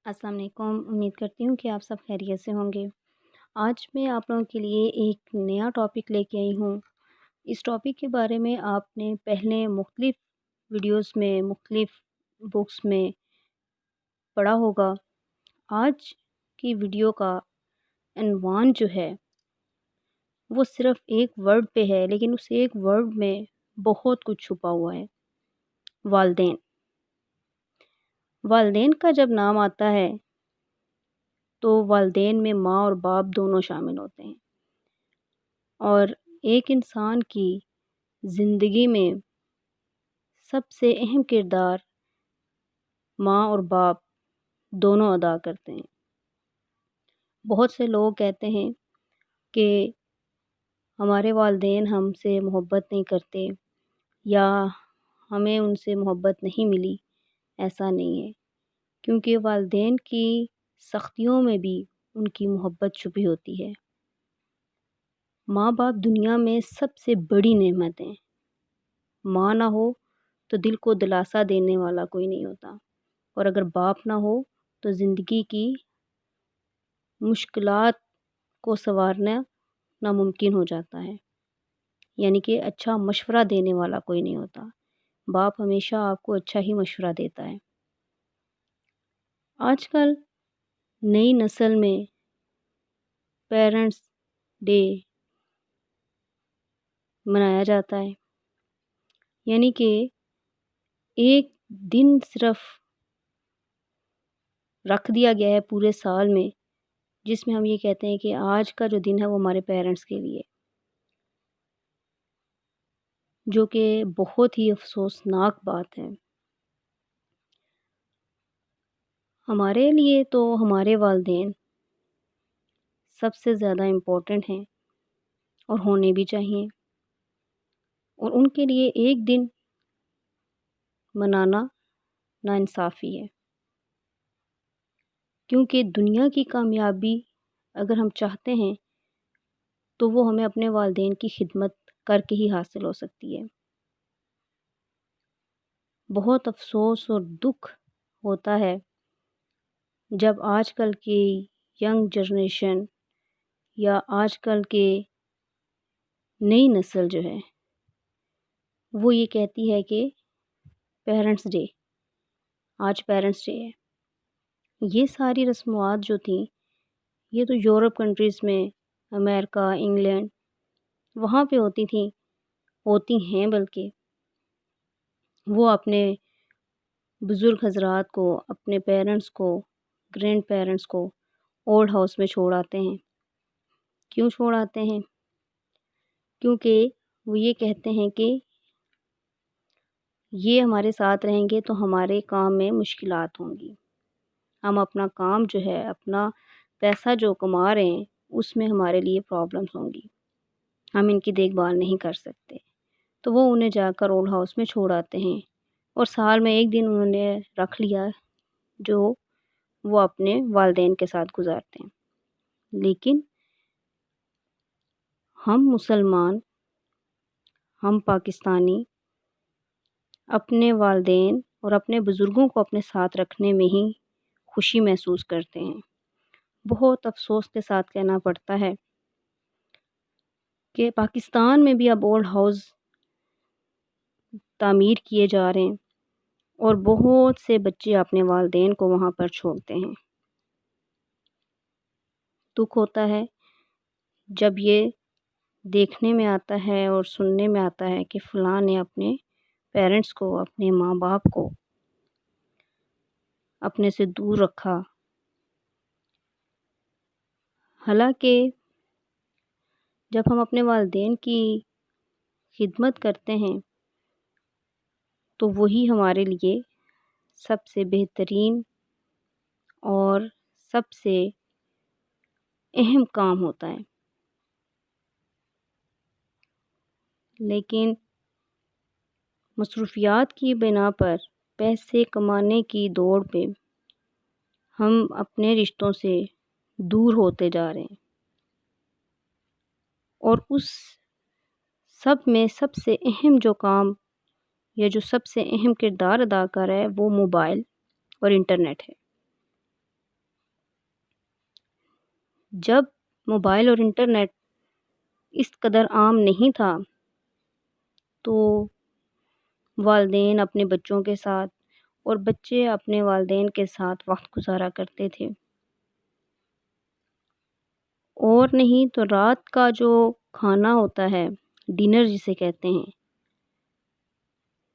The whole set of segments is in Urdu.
السلام علیکم، امید کرتی ہوں کہ آپ سب خیریت سے ہوں گے۔ آج میں آپ لوگوں کے لیے ایک نیا ٹاپک لے کے آئی ہوں۔ اس ٹاپک کے بارے میں آپ نے پہلے مختلف ویڈیوز میں، مختلف بکس میں پڑھا ہوگا۔ آج کی ویڈیو کا عنوان جو ہے وہ صرف ایک ورڈ پہ ہے، لیکن اس ایک ورڈ میں بہت کچھ چھپا ہوا ہے۔ والدین۔ والدین کا جب نام آتا ہے تو والدین میں ماں اور باپ دونوں شامل ہوتے ہیں، اور ایک انسان کی زندگی میں سب سے اہم کردار ماں اور باپ دونوں ادا کرتے ہیں۔ بہت سے لوگ کہتے ہیں کہ ہمارے والدین ہم سے محبت نہیں کرتے یا ہمیں ان سے محبت نہیں ملی۔ ایسا نہیں ہے، کیونکہ والدین کی سختیوں میں بھی ان کی محبت چھپی ہوتی ہے۔ ماں باپ دنیا میں سب سے بڑی نعمت ہیں۔ ماں نہ ہو تو دل کو دلاسا دینے والا کوئی نہیں ہوتا، اور اگر باپ نہ ہو تو زندگی کی مشکلات کو سنوارنا ناممکن ہو جاتا ہے۔ یعنی کہ اچھا مشورہ دینے والا کوئی نہیں ہوتا۔ باپ ہمیشہ آپ کو اچھا ہی مشورہ دیتا ہے۔ آج کل نئی نسل میں پیرنٹس ڈے منایا جاتا ہے، یعنی کہ ایک دن صرف رکھ دیا گیا ہے پورے سال میں، جس میں ہم یہ کہتے ہیں کہ آج کا جو دن ہے وہ ہمارے پیرنٹس کے لیے، جو کہ بہت ہی افسوسناک بات ہے۔ ہمارے لیے تو ہمارے والدین سب سے زیادہ امپورٹنٹ ہیں اور ہونے بھی چاہیے، اور ان کے لیے ایک دن منانا ناانصافی ہے، کیونکہ دنیا کی کامیابی اگر ہم چاہتے ہیں تو وہ ہمیں اپنے والدین کی خدمت کر کے ہی حاصل ہو سکتی ہے۔ بہت افسوس اور دکھ ہوتا ہے جب آج کل کی ینگ جنریشن یا آج کل کے نئی نسل جو ہے وہ یہ کہتی ہے کہ پیرنٹس ڈے، آج پیرنٹس ڈے ہے۔ یہ ساری رسومات جو تھیں یہ تو یورپ کنٹریز میں، امریکہ، انگلینڈ، وہاں پہ ہوتی تھیں، ہوتی ہیں، بلکہ وہ اپنے بزرگ حضرات کو، اپنے پیرنٹس کو، گرینڈ پیرنٹس کو اولڈ ہاؤس میں چھوڑ آتے ہیں۔ کیوں چھوڑ آتے ہیں؟ کیونکہ وہ یہ کہتے ہیں کہ یہ ہمارے ساتھ رہیں گے تو ہمارے کام میں مشکلات ہوں گی، ہم اپنا کام جو ہے، اپنا پیسہ جو کما رہے ہیں اس میں ہمارے لیے پرابلمس ہوں گی، ہم ان کی دیکھ بھال نہیں کر سکتے۔ تو وہ انہیں جا کر اولڈ ہاؤس میں چھوڑ آتے ہیں، اور سال میں ایک دن انہوں نے رکھ لیا جو وہ اپنے والدین کے ساتھ گزارتے ہیں۔ لیکن ہم مسلمان، ہم پاکستانی اپنے والدین اور اپنے بزرگوں کو اپنے ساتھ رکھنے میں ہی خوشی محسوس کرتے ہیں۔ بہت افسوس کے ساتھ کہنا پڑتا ہے کہ پاکستان میں بھی اب اولڈ ہاؤس تعمیر کیے جا رہے ہیں، اور بہت سے بچے اپنے والدین کو وہاں پر چھوڑتے ہیں۔ دکھ ہوتا ہے جب یہ دیکھنے میں آتا ہے اور سننے میں آتا ہے کہ فلاں نے اپنے پیرنٹس کو، اپنے ماں باپ کو اپنے سے دور رکھا۔ حالانکہ جب ہم اپنے والدین کی خدمت کرتے ہیں تو وہی ہمارے لیے سب سے بہترین اور سب سے اہم کام ہوتا ہے۔ لیکن مصروفیات کی بنا پر، پیسے کمانے کی دوڑ پہ ہم اپنے رشتوں سے دور ہوتے جا رہے ہیں، اور اس سب میں سب سے اہم جو کام یا جو سب سے اہم کردار ادا کر رہا ہے وہ موبائل اور انٹرنیٹ ہے۔ جب موبائل اور انٹرنیٹ اس قدر عام نہیں تھا تو والدین اپنے بچوں کے ساتھ اور بچے اپنے والدین کے ساتھ وقت گزارا کرتے تھے، اور نہیں تو رات کا جو کھانا ہوتا ہے، ڈنر جسے کہتے ہیں،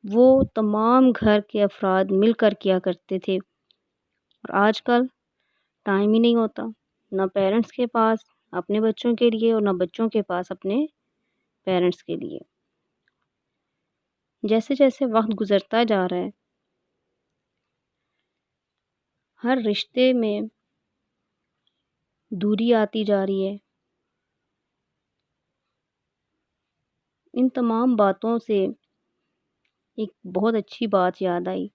وہ تمام گھر کے افراد مل کر کیا کرتے تھے۔ اور آج کل ٹائم ہی نہیں ہوتا، نہ پیرنٹس کے پاس اپنے بچوں کے لیے اور نہ بچوں کے پاس اپنے پیرنٹس کے لیے۔ جیسے جیسے وقت گزرتا جا رہا ہے، ہر رشتے میں دوری آتی جا رہی ہے۔ ان تمام باتوں سے ایک بہت اچھی بات یاد آئی،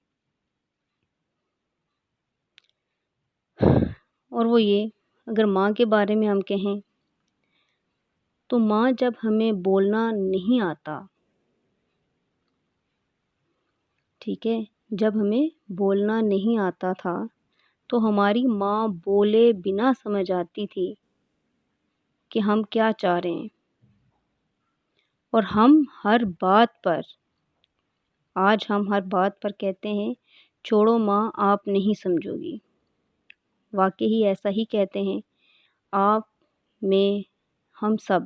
اور وہ یہ، اگر ماں کے بارے میں ہم کہیں تو ماں جب ہمیں بولنا نہیں آتا، ٹھیک ہے، جب ہمیں بولنا نہیں آتا تھا تو ہماری ماں بولے بنا سمجھ آتی تھی کہ ہم کیا چاہ رہے ہیں، اور ہم ہر بات پر کہتے ہیں چھوڑو ماں آپ نہیں سمجھو گی۔ واقعی ایسا ہی کہتے ہیں، آپ میں ہم سب،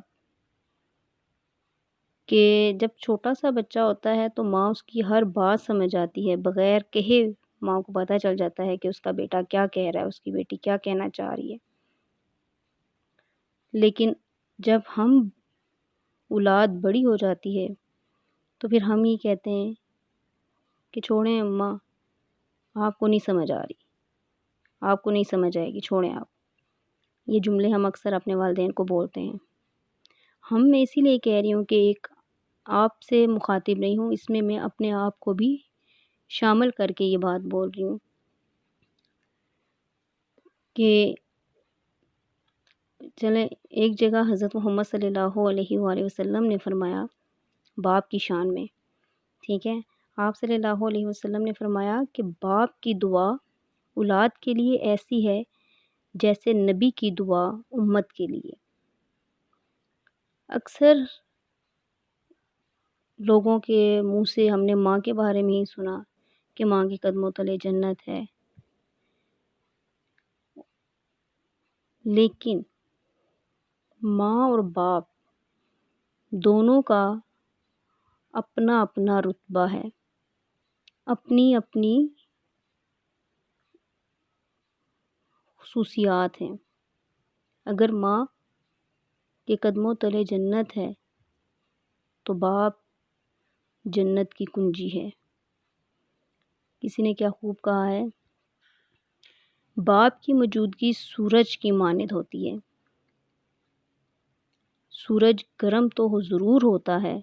کہ جب چھوٹا سا بچہ ہوتا ہے تو ماں اس کی ہر بات سمجھ آتی ہے، بغیر کہے ماں کو پتہ چل جاتا ہے کہ اس کا بیٹا کیا کہہ رہا ہے، اس کی بیٹی کیا کہنا چاہ رہی ہے۔ لیکن جب ہم اولاد بڑی ہو جاتی ہے تو پھر ہم یہ کہتے ہیں کہ چھوڑیں اماں، آپ کو نہیں سمجھ آ رہی، آپ کو نہیں سمجھ آئے گی، چھوڑیں آپ۔ یہ جملے ہم اکثر اپنے والدین کو بولتے ہیں۔ میں اسی لیے کہہ رہی ہوں کہ ایک آپ سے مخاطب نہیں ہوں، اس میں اپنے آپ کو بھی شامل کر کے یہ بات بول رہی ہوں کہ چلیں، ایک جگہ حضرت محمد صلی اللہ علیہ وآلہ وسلم نے فرمایا باپ کی شان میں، ٹھیک ہے، آپ صلی اللہ علیہ وسلم نے فرمایا کہ باپ کی دعا اولاد کے لیے ایسی ہے جیسے نبی کی دعا امت کے لیے۔ اکثر لوگوں کے منہ سے ہم نے ماں کے بارے میں ہی سنا کہ ماں کے قدموں تلے جنت ہے، لیکن ماں اور باپ دونوں کا اپنا اپنا رتبہ ہے، اپنی اپنی خصوصیات ہیں۔ اگر ماں کے قدموں تلے جنت ہے تو باپ جنت کی کنجی ہے۔ کسی نے کیا خوب کہا ہے، باپ کی موجودگی سورج کی مانند ہوتی ہے۔ سورج گرم تو ضرور ہوتا ہے،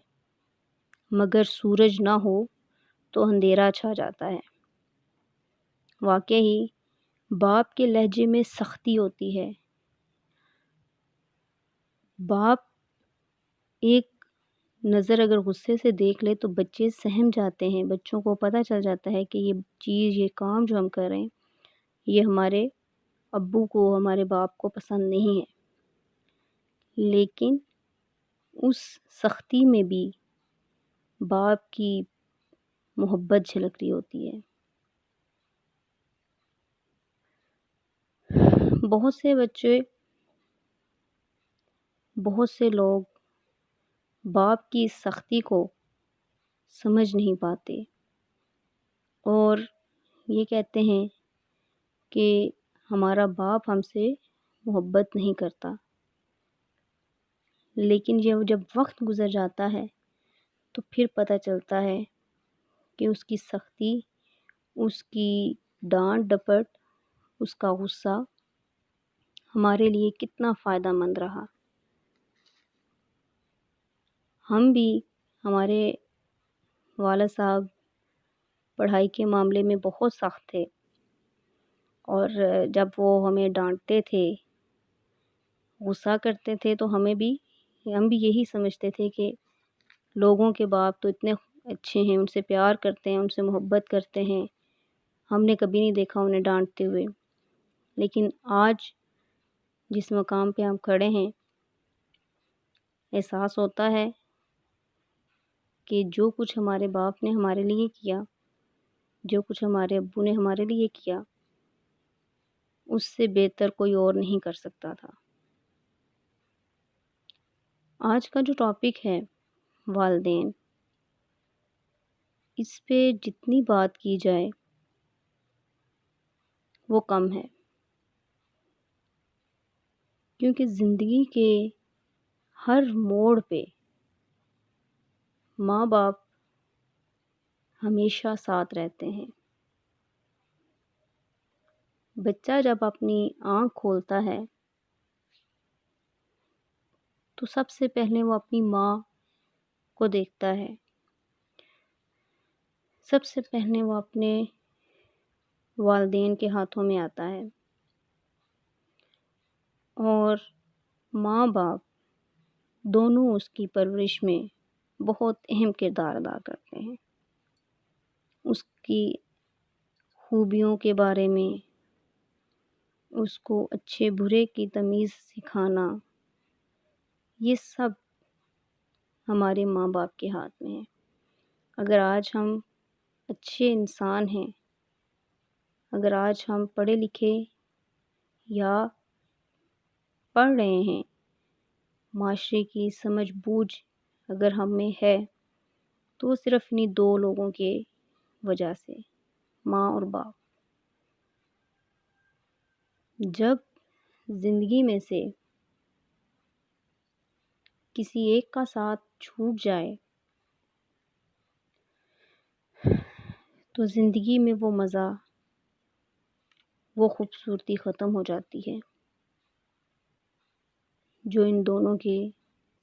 مگر سورج نہ ہو تو اندھیرا چھا جاتا ہے۔ واقعی باپ کے لہجے میں سختی ہوتی ہے۔ باپ ایک نظر اگر غصے سے دیکھ لے تو بچے سہم جاتے ہیں، بچوں کو پتہ چل جاتا ہے کہ یہ چیز، یہ کام جو ہم کر رہے ہیں، یہ ہمارے ابو کو، ہمارے باپ کو پسند نہیں ہے۔ لیکن اس سختی میں بھی باپ کی محبت جھلک رہی ہوتی ہے۔ بہت سے بچے، بہت سے لوگ باپ کی سختی کو سمجھ نہیں پاتے اور یہ کہتے ہیں کہ ہمارا باپ ہم سے محبت نہیں کرتا۔ لیکن جب وقت گزر جاتا ہے تو پھر پتہ چلتا ہے کہ اس کی سختی، اس کی ڈانٹ ڈپٹ، اس کا غصہ ہمارے لیے کتنا فائدہ مند رہا۔ ہم بھی، ہمارے والد صاحب پڑھائی کے معاملے میں بہت سخت تھے، اور جب وہ ہمیں ڈانٹتے تھے، غصہ کرتے تھے تو ہم بھی یہی سمجھتے تھے کہ لوگوں کے باپ تو اتنے اچھے ہیں، ان سے پیار کرتے ہیں، ان سے محبت کرتے ہیں، ہم نے کبھی نہیں دیکھا انہیں ڈانٹتے ہوئے۔ لیکن آج جس مقام پہ ہم کھڑے ہیں، احساس ہوتا ہے کہ جو کچھ ہمارے باپ نے ہمارے لیے کیا، جو کچھ ہمارے ابو نے ہمارے لیے کیا، اس سے بہتر کوئی اور نہیں کر سکتا تھا۔ آج کا جو ٹاپک ہے والدین، اس پہ جتنی بات کی جائے وہ کم ہے، کیونکہ زندگی کے ہر موڑ پہ ماں باپ ہمیشہ ساتھ رہتے ہیں۔ بچہ جب اپنی آنکھ کھولتا ہے تو سب سے پہلے وہ اپنی ماں کو دیکھتا ہے، سب سے پہلے وہ اپنے والدین کے ہاتھوں میں آتا ہے، اور ماں باپ دونوں اس کی پرورش میں بہت اہم کردار ادا کرتے ہیں۔ اس کی خوبیوں کے بارے میں، اس کو اچھے برے کی تمیز سکھانا، یہ سب ہمارے ماں باپ کے ہاتھ میں ہے۔ اگر آج ہم اچھے انسان ہیں، اگر آج ہم پڑھے لکھے یا پڑھ رہے ہیں، معاشرے کی سمجھ بوجھ اگر ہم میں ہے، تو وہ صرف انہی دو لوگوں کے وجہ سے، ماں اور باپ۔ جب زندگی میں سے کسی ایک کا ساتھ چھوٹ جائے تو زندگی میں وہ مزہ، وہ خوبصورتی ختم ہو جاتی ہے جو ان دونوں کے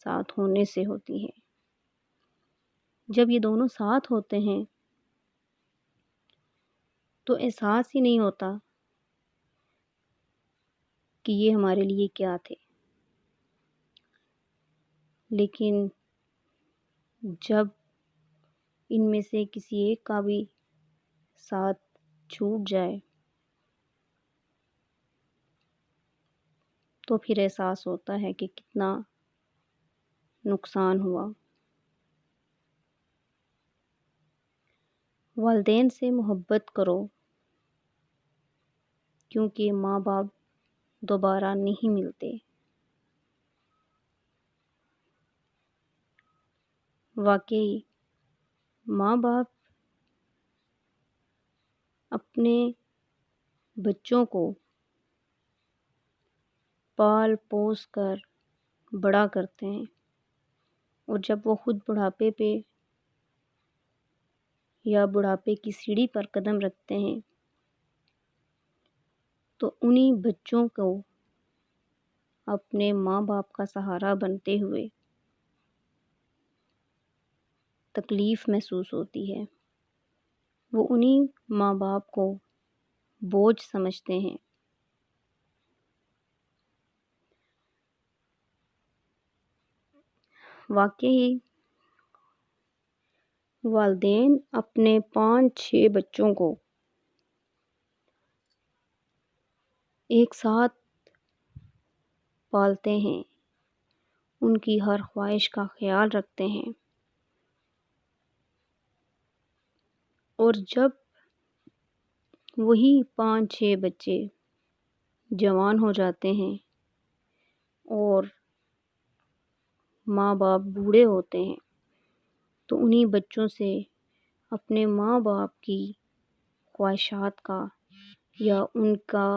ساتھ ہونے سے ہوتی ہے۔ جب یہ دونوں ساتھ ہوتے ہیں تو احساس ہی نہیں ہوتا کہ یہ ہمارے لیے کیا تھے، لیکن جب ان میں سے کسی ایک کا بھی ساتھ چھوٹ جائے تو پھر احساس ہوتا ہے کہ کتنا نقصان ہوا۔ والدین سے محبت کرو، کیونکہ ماں باپ دوبارہ نہیں ملتے۔ واقعی ماں باپ اپنے بچوں کو پال پوس کر بڑا کرتے ہیں، اور جب وہ خود بڑھاپے پہ یا بڑھاپے کی سیڑھی پر قدم رکھتے ہیں تو انہی بچوں کو اپنے ماں باپ کا سہارا بنتے ہوئے تکلیف محسوس ہوتی ہے۔ وہ انہی ماں باپ کو بوجھ سمجھتے ہیں۔ واقعی والدین اپنے 5-6 بچوں کو ایک ساتھ پالتے ہیں، ان کی ہر خواہش کا خیال رکھتے ہیں، اور جب وہی 5-6 بچے جوان ہو جاتے ہیں اور ماں باپ بوڑھے ہوتے ہیں تو انہی بچوں سے اپنے ماں باپ کی خواہشات کا یا ان کا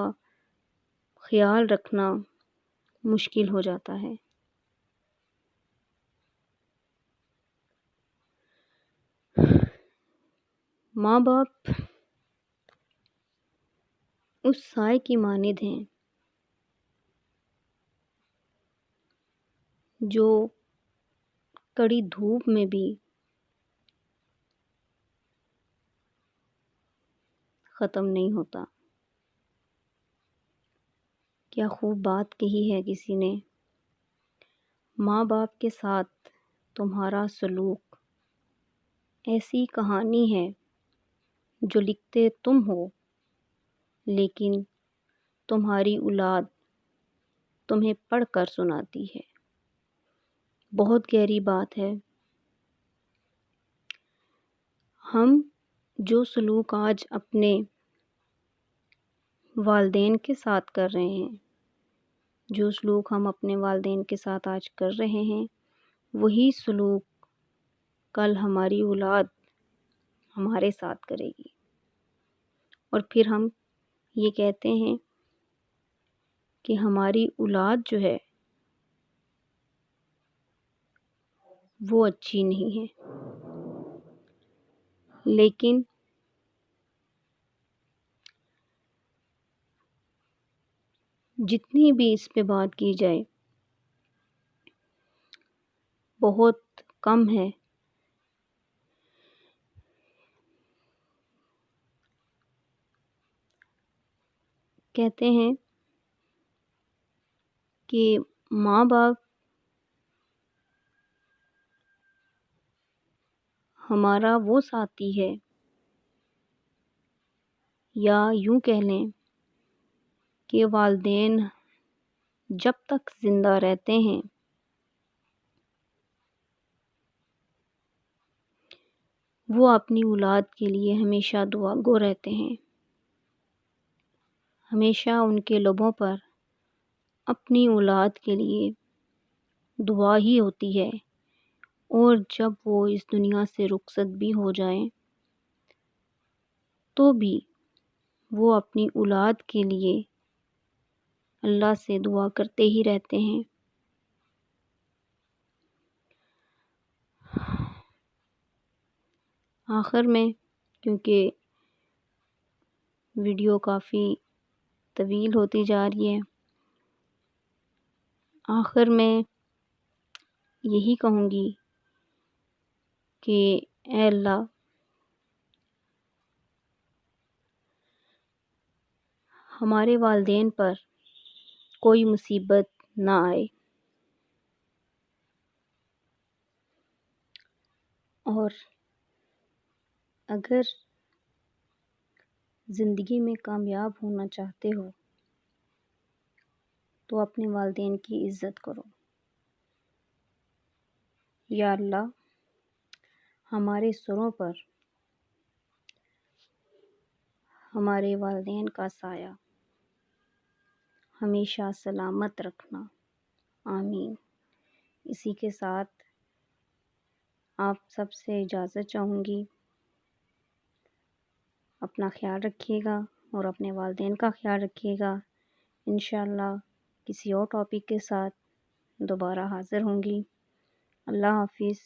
خیال رکھنا مشکل ہو جاتا ہے۔ ماں باپ اس سائے کی مانند ہیں جو کڑی دھوپ میں بھی ختم نہیں ہوتا۔ کیا خوب بات کہی ہے کسی نے، ماں باپ کے ساتھ تمہارا سلوک ایسی کہانی ہے جو لکھتے تم ہو، لیکن تمہاری اولاد تمہیں پڑھ کر سناتی ہے۔ بہت گہری بات ہے۔ ہم جو سلوک آج اپنے والدین کے ساتھ کر رہے ہیں، جو سلوک ہم اپنے والدین کے ساتھ آج کر رہے ہیں، وہی سلوک کل ہماری اولاد ہمارے ساتھ کرے گی۔ اور پھر ہم یہ کہتے ہیں کہ ہماری اولاد جو ہے وہ اچھی نہیں ہے، لیکن جتنی بھی اس پہ بات کی جائے بہت کم ہے۔ کہتے ہیں کہ ماں باپ ہمارا وہ ساتھی ہے، یا یوں کہہ لیں کہ والدین جب تک زندہ رہتے ہیں وہ اپنی اولاد کے لیے ہمیشہ دعا گو رہتے ہیں، ہمیشہ ان کے لبوں پر اپنی اولاد کے لیے دعا ہی ہوتی ہے، اور جب وہ اس دنیا سے رخصت بھی ہو جائیں تو بھی وہ اپنی اولاد کے لیے اللہ سے دعا کرتے ہی رہتے ہیں۔ آخر میں، کیونکہ ویڈیو کافی طویل ہوتی جا رہی ہے، آخر میں یہی کہوں گی کہ اے اللہ، ہمارے والدین پر کوئی مصیبت نہ آئے، اور اگر زندگی میں کامیاب ہونا چاہتے ہو تو اپنے والدین کی عزت کرو۔ یا اللہ، ہمارے سروں پر ہمارے والدین کا سایہ ہمیشہ سلامت رکھنا، آمین۔ اسی کے ساتھ آپ سب سے اجازت چاہوں گی۔ اپنا خیال رکھیے گا اور اپنے والدین کا خیال رکھیے گا۔ انشاءاللہ کسی اور ٹاپک کے ساتھ دوبارہ حاضر ہوں گی۔ اللہ حافظ۔